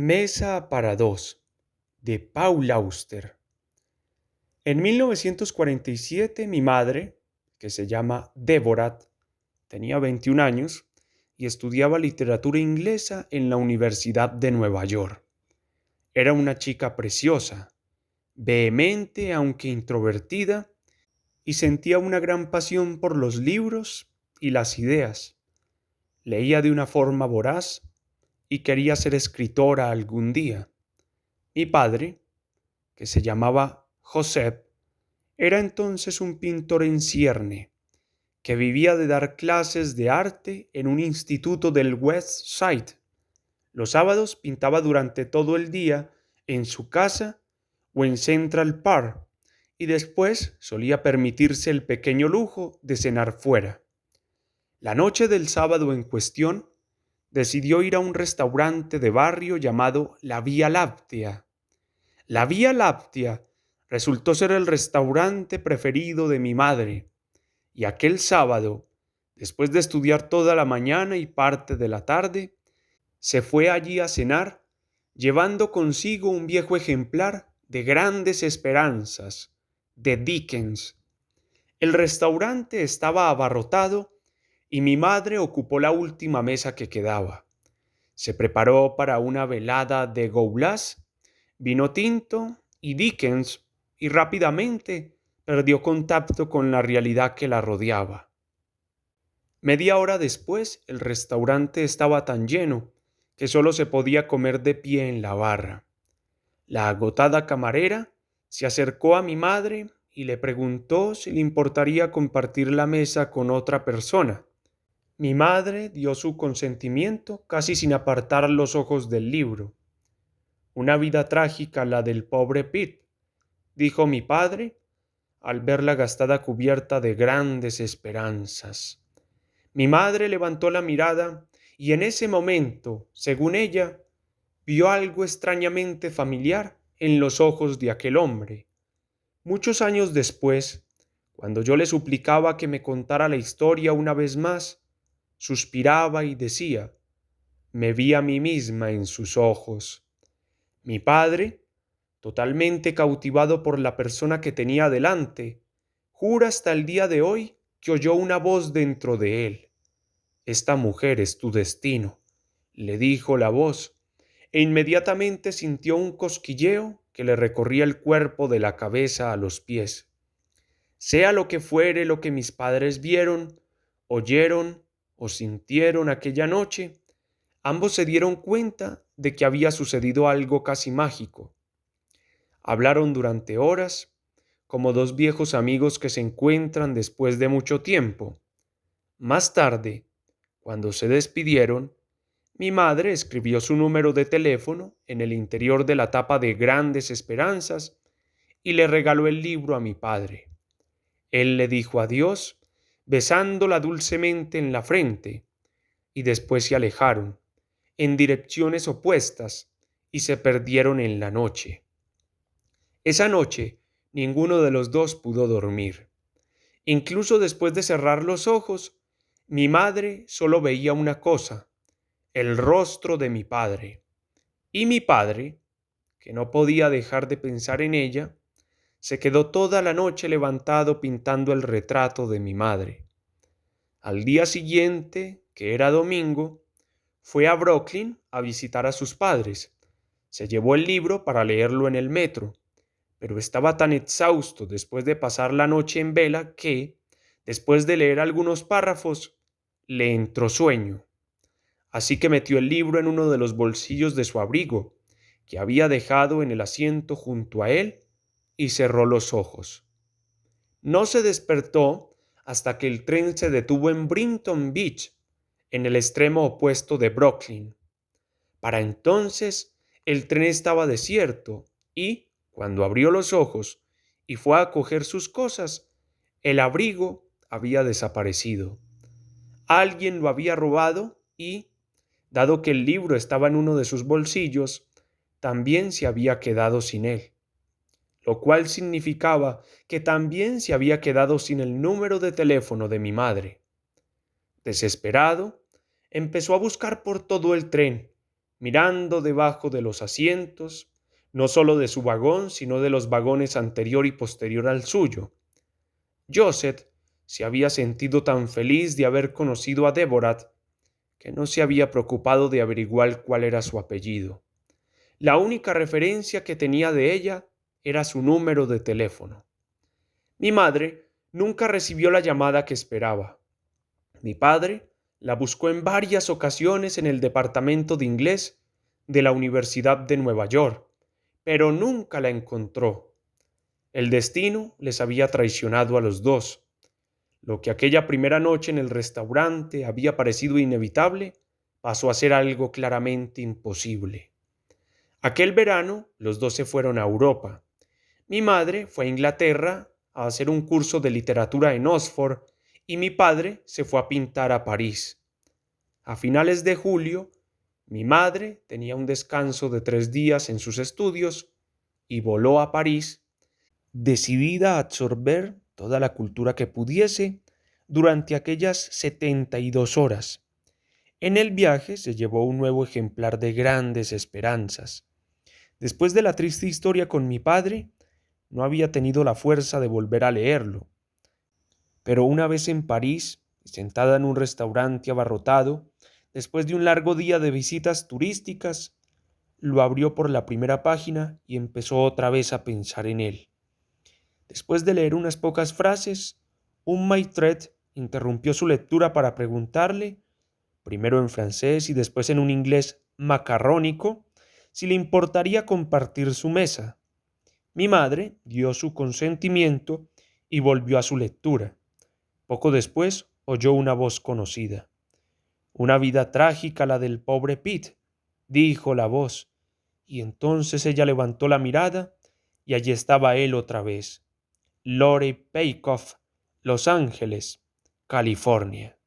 Mesa para dos, de Paul Auster. En 1947 mi madre, que se llama Deborah, tenía 21 años y estudiaba literatura inglesa en la Universidad de Nueva York. Era una chica preciosa, vehemente aunque introvertida, y sentía una gran pasión por los libros y las ideas. Leía de una forma voraz y quería ser escritora algún día. Mi padre, que se llamaba Josep, era entonces un pintor en cierne, que vivía de dar clases de arte en un instituto del West Side. Los sábados pintaba durante todo el día en su casa o en Central Park y después solía permitirse el pequeño lujo de cenar fuera. La noche del sábado en cuestión, decidió ir a un restaurante de barrio llamado La Vía Láctea. La Vía Láctea resultó ser el restaurante preferido de mi madre, y aquel sábado, después de estudiar toda la mañana y parte de la tarde, se fue allí a cenar, llevando consigo un viejo ejemplar de Grandes Esperanzas, de Dickens. El restaurante estaba abarrotado y mi madre ocupó la última mesa que quedaba. Se preparó para una velada de Gaulas, vino tinto y Dickens, y rápidamente perdió contacto con la realidad que la rodeaba. Media hora después, el restaurante estaba tan lleno que solo se podía comer de pie en la barra. La agotada camarera se acercó a mi madre y le preguntó si le importaría compartir la mesa con otra persona. Mi madre dio su consentimiento casi sin apartar los ojos del libro. Una vida trágica la del pobre Pete, dijo mi padre, al ver la gastada cubierta de Grandes Esperanzas. Mi madre levantó la mirada y en ese momento, según ella, vio algo extrañamente familiar en los ojos de aquel hombre. Muchos años después, cuando yo le suplicaba que me contara la historia una vez más, suspiraba y decía: me vi a mí misma en sus ojos. Mi padre, totalmente cautivado por la persona que tenía delante, jura hasta el día de hoy que oyó una voz dentro de él. Esta mujer es tu destino, le dijo la voz, e inmediatamente sintió un cosquilleo que le recorría el cuerpo de la cabeza a los pies. Sea lo que fuere lo que mis padres vieron, oyeron o sintieron aquella noche, ambos se dieron cuenta de que había sucedido algo casi mágico. Hablaron durante horas, como dos viejos amigos que se encuentran después de mucho tiempo. Más tarde, cuando se despidieron, mi madre escribió su número de teléfono en el interior de la tapa de Grandes Esperanzas y le regaló el libro a mi padre. Él le dijo adiós, besándola dulcemente en la frente, y después se alejaron, en direcciones opuestas, y se perdieron en la noche. Esa noche, ninguno de los dos pudo dormir. Incluso después de cerrar los ojos, mi madre solo veía una cosa: el rostro de mi padre. Y mi padre, que no podía dejar de pensar en ella, se quedó toda la noche levantado pintando el retrato de mi madre. Al día siguiente, que era domingo, fue a Brooklyn a visitar a sus padres. Se llevó el libro para leerlo en el metro, pero estaba tan exhausto después de pasar la noche en vela que, después de leer algunos párrafos, le entró sueño. Así que metió el libro en uno de los bolsillos de su abrigo, que había dejado en el asiento junto a él, y cerró los ojos. No se despertó hasta que el tren se detuvo en Brighton Beach, en el extremo opuesto de Brooklyn. Para entonces el tren estaba desierto y, cuando abrió los ojos y fue a coger sus cosas, el abrigo había desaparecido. Alguien lo había robado y, dado que el libro estaba en uno de sus bolsillos, también se había quedado sin él, lo cual significaba que también se había quedado sin el número de teléfono de mi madre. Desesperado, empezó a buscar por todo el tren, mirando debajo de los asientos, no solo de su vagón, sino de los vagones anterior y posterior al suyo. Joseph se había sentido tan feliz de haber conocido a Deborah que no se había preocupado de averiguar cuál era su apellido. La única referencia que tenía de ella era su número de teléfono. Mi madre nunca recibió la llamada que esperaba. Mi padre la buscó en varias ocasiones en el departamento de inglés de la Universidad de Nueva York, pero nunca la encontró. El destino les había traicionado a los dos. Lo que aquella primera noche en el restaurante había parecido inevitable pasó a ser algo claramente imposible. Aquel verano los dos se fueron a Europa. Mi madre fue a Inglaterra a hacer un curso de literatura en Oxford y mi padre se fue a pintar a París. A finales de julio, mi madre tenía un descanso de 3 días en sus estudios y voló a París, decidida a absorber toda la cultura que pudiese durante aquellas 72 horas. En el viaje se llevó un nuevo ejemplar de Grandes Esperanzas. Después de la triste historia con mi padre, no había tenido la fuerza de volver a leerlo. Pero una vez en París, sentada en un restaurante abarrotado, después de un largo día de visitas turísticas, lo abrió por la primera página y empezó otra vez a pensar en él. Después de leer unas pocas frases, un maître interrumpió su lectura para preguntarle, primero en francés y después en un inglés macarrónico, si le importaría compartir su mesa. Mi madre dio su consentimiento y volvió a su lectura. Poco después oyó una voz conocida. «Una vida trágica la del pobre Pete», dijo la voz, y entonces ella levantó la mirada y allí estaba él otra vez. Lorry Peikoff, Los Ángeles, California.